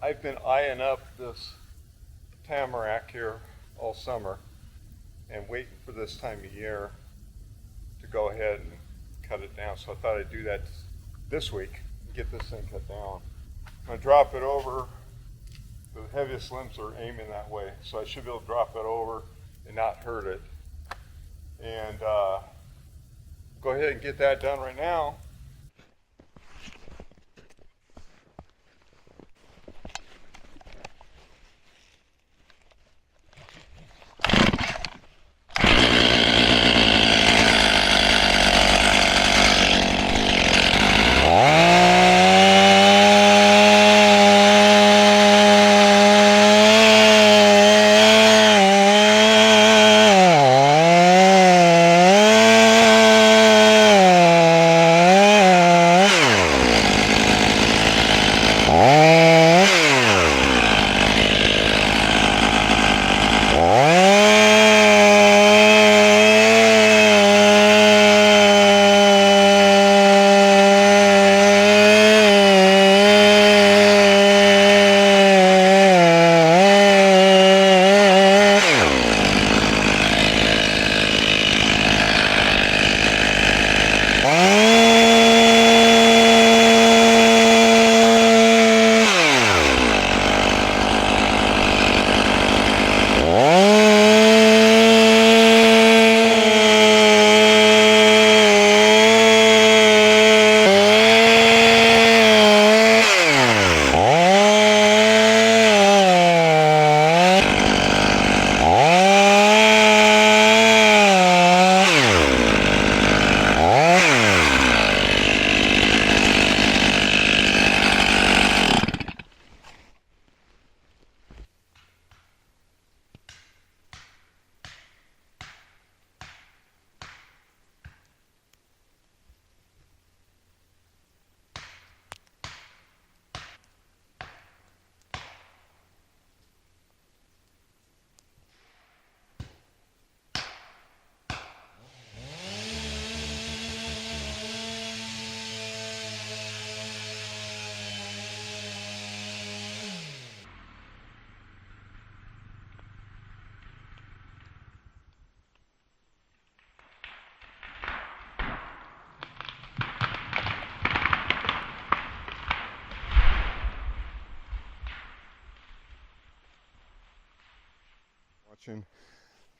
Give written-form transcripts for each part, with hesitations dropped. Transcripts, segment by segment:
I've been eyeing up this Tamarac here all summer and waiting for this time of year to go ahead and cut it down. So I thought I'd do that this week and get this thing cut down. I'm going to drop it over. The heaviest limbs are aiming that way, so I should be able to drop it over and not hurt it. And go ahead and get that done right now.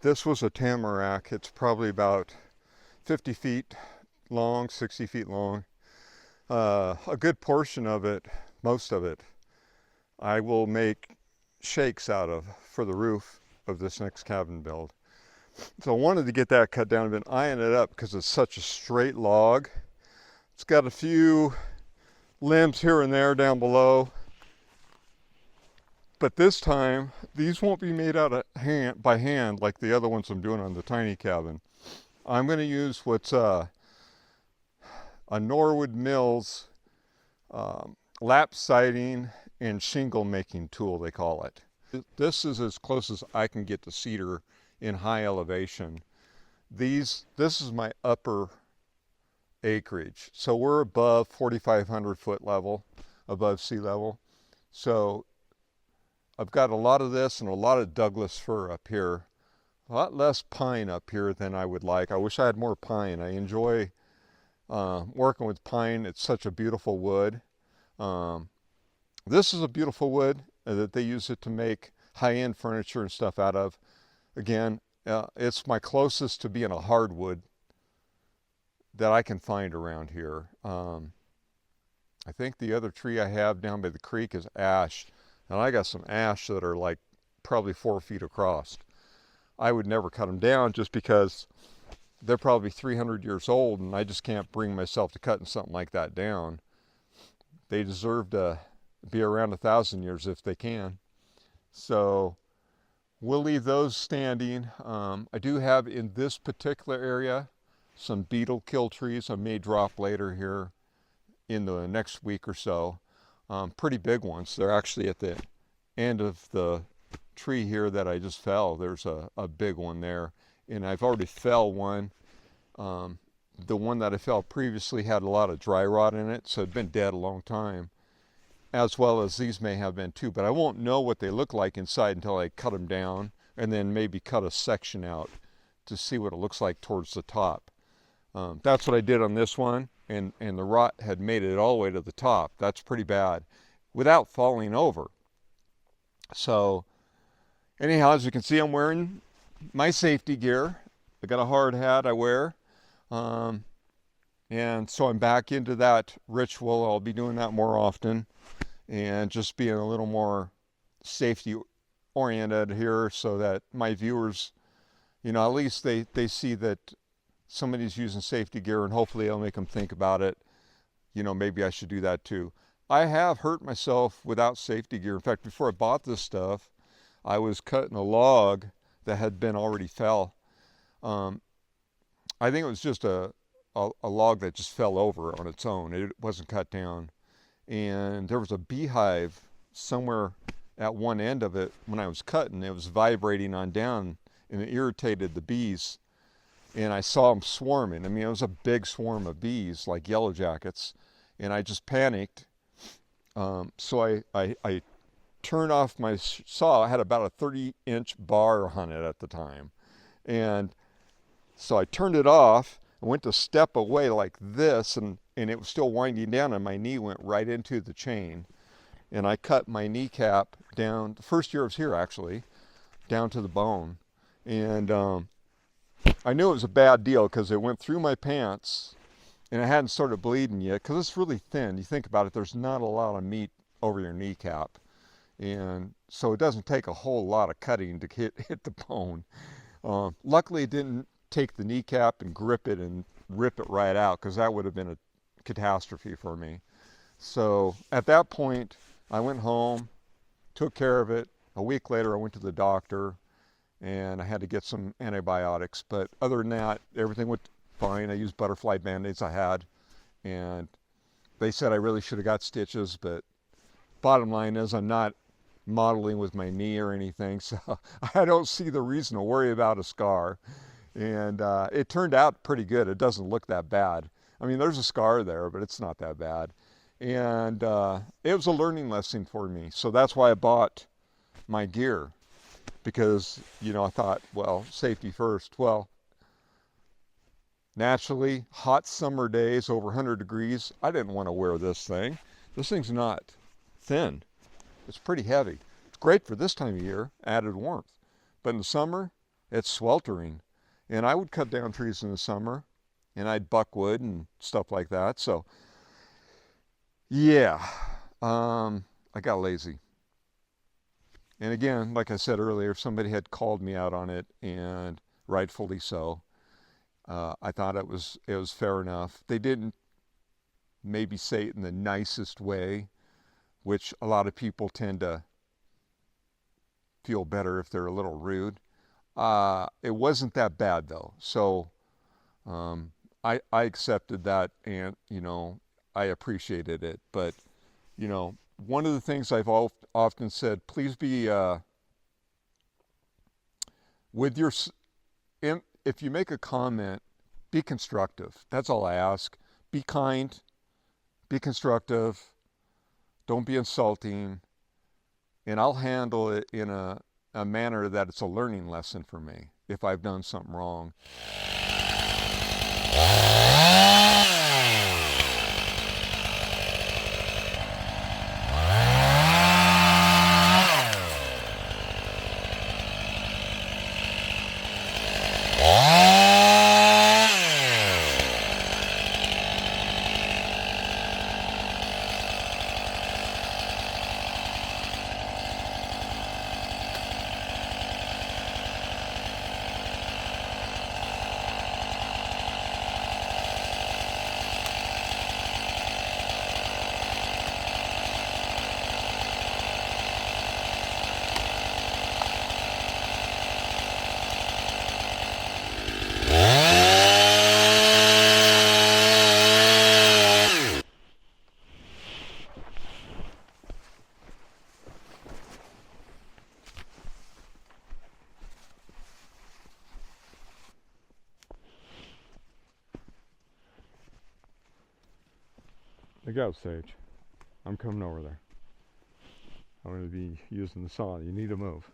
This was a Tamarac. It's probably about 50 feet long, 60 feet long. A good portion of it, most of it, I will make shakes out of for the roof of this next cabin build. So I wanted to get that cut down. I've been eyeing it up because it's such a straight log. It's got a few limbs here and there down below. But this time, these won't be made out of by hand like the other ones I'm doing on the tiny cabin. I'm going to use what's a Norwood Mills lap siding and shingle making tool, they call it. This is as close as I can get to cedar in high elevation. This is my upper acreage. So we're above 4,500 foot level, above sea level. So I've got a lot of this and a lot of Douglas fir up here. A lot less pine up here than I would like. I wish I had more pine. I enjoy working with pine. It's such a beautiful wood. This is a beautiful wood that they use it to make high-end furniture and stuff out of. Again, it's my closest to being a hardwood that I can find around here. I think the other tree I have down by the creek is ash. And I got some ash that are like probably 4 feet across. I would never cut them down just because they're probably 300 years old and I just can't bring myself to cutting something like that down. They deserve to be around 1,000 years if they can. So we'll leave those standing. I do have in this particular area some beetle kill trees I may drop later here in the next week or so. Pretty big ones. They're actually at the end of the tree here that I just fell. There's a big one there, and I've already fell one. The one that I fell previously had a lot of dry rot in it, so it'd been dead a long time. as well as these may have been too, but I won't know what they look like inside until I cut them down and then maybe cut a section out to see what it looks like towards the top. That's what I did on this one, and the rot had made it all the way to the top. That's pretty bad without falling over. So anyhow, as you can see, I'm wearing my safety gear. I got a hard hat I wear. And so I'm back into that ritual. I'll be doing that more often and just being a little more safety oriented here so that my viewers, you know, at least they see that somebody's using safety gear, and hopefully it'll make them think about it. You know, maybe I should do that too. I have hurt myself without safety gear. In fact, before I bought this stuff, I was cutting a log that had been already fell. I think it was just a log that just fell over on its own. It wasn't cut down. And there was a beehive somewhere at one end of it when I was cutting. It was vibrating on down, and it irritated the bees. And I saw them swarming. I mean, it was a big swarm of bees, like yellow jackets. And I just panicked. So I turned off my saw. I had about a 30-inch bar on it at the time. And so I turned it off. I went to step away like this, and it was still winding down, and my knee went right into the chain. And I cut my kneecap down, the first year I was here actually, down to the bone. And I knew it was a bad deal because it went through my pants, and it hadn't started bleeding yet because it's really thin. You think about it, there's not a lot of meat over your kneecap. And so it doesn't take a whole lot of cutting to hit the bone. Luckily it didn't take the kneecap and grip it and rip it right out, because that would have been a catastrophe for me. So at that point I went home, took care of it. A week later I went to the doctor and I had to get some antibiotics, but other than that everything went fine. I used butterfly band-aids I had, and they said I really should have got stitches, but bottom line is I'm not modeling with my knee or anything, so I don't see the reason to worry about a scar. And it turned out pretty good. It doesn't look that bad. I mean, there's a scar there, but it's not that bad. And it was a learning lesson for me. So that's why I bought my gear, because, you know, I thought, well, safety first. Well, naturally, hot summer days, over 100 degrees, I didn't want to wear this thing. This thing's not thin. It's pretty heavy. It's great for this time of year, added warmth. But in the summer, it's sweltering. And I would cut down trees in the summer, and I'd buck wood and stuff like that. So, yeah, I got lazy. And again, like I said earlier, somebody had called me out on it, and rightfully so. I thought it was fair enough. They didn't maybe say it in the nicest way, which a lot of people tend to feel better if they're a little rude. It wasn't that bad though, so I accepted that, and you know, I appreciated it. But you know, one of the things I've often said, please be with your, if you make a comment, be constructive. That's all I ask. Be kind, be constructive, don't be insulting, and I'll handle it in a manner that it's a learning lesson for me if I've done something wrong. Look out, Sage. I'm coming over there. I'm going to be using the saw. You need to move.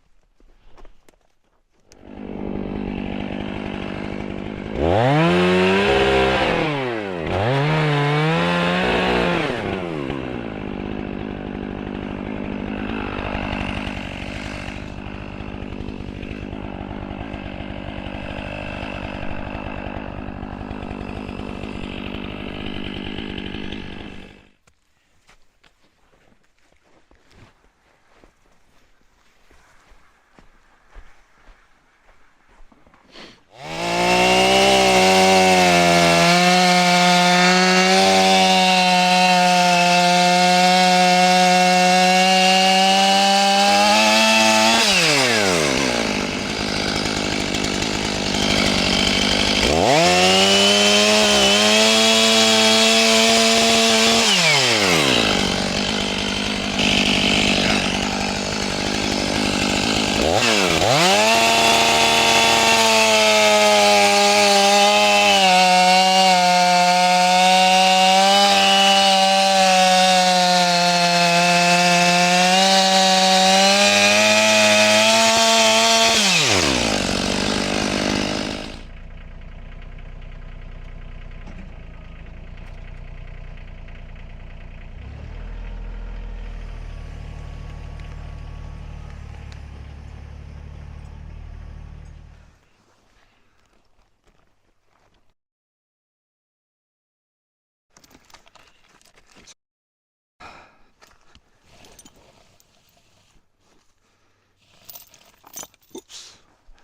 Oops.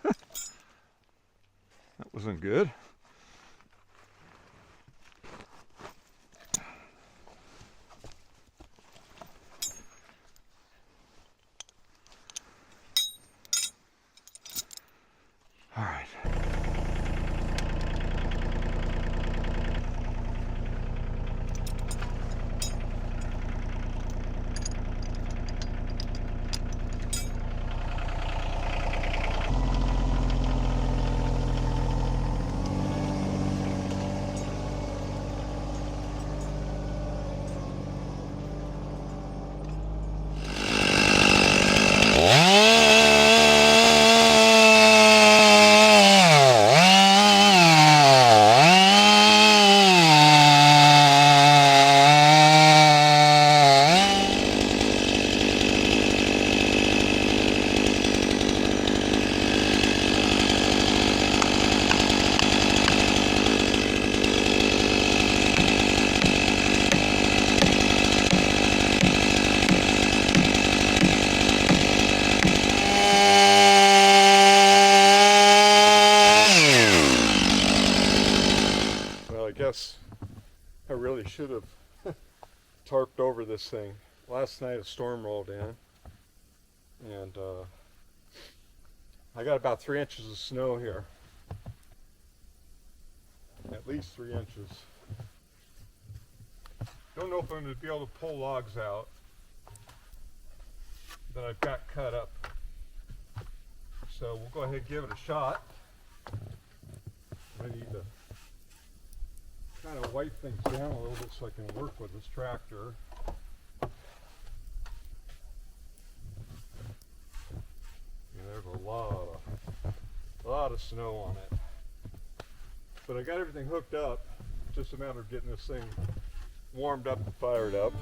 That wasn't good. All right. I guess I really should have tarped over this thing. Last night a storm rolled in, and I got about 3 inches of snow here. At least 3 inches. Don't know if I'm going to be able to pull logs out that I've got cut up. So we'll go ahead and give it a shot. I need to kind of wipe things down a little bit so I can work with this tractor. Yeah, there's a lot of snow on it. But I got everything hooked up. Just a matter of getting this thing warmed up and fired up.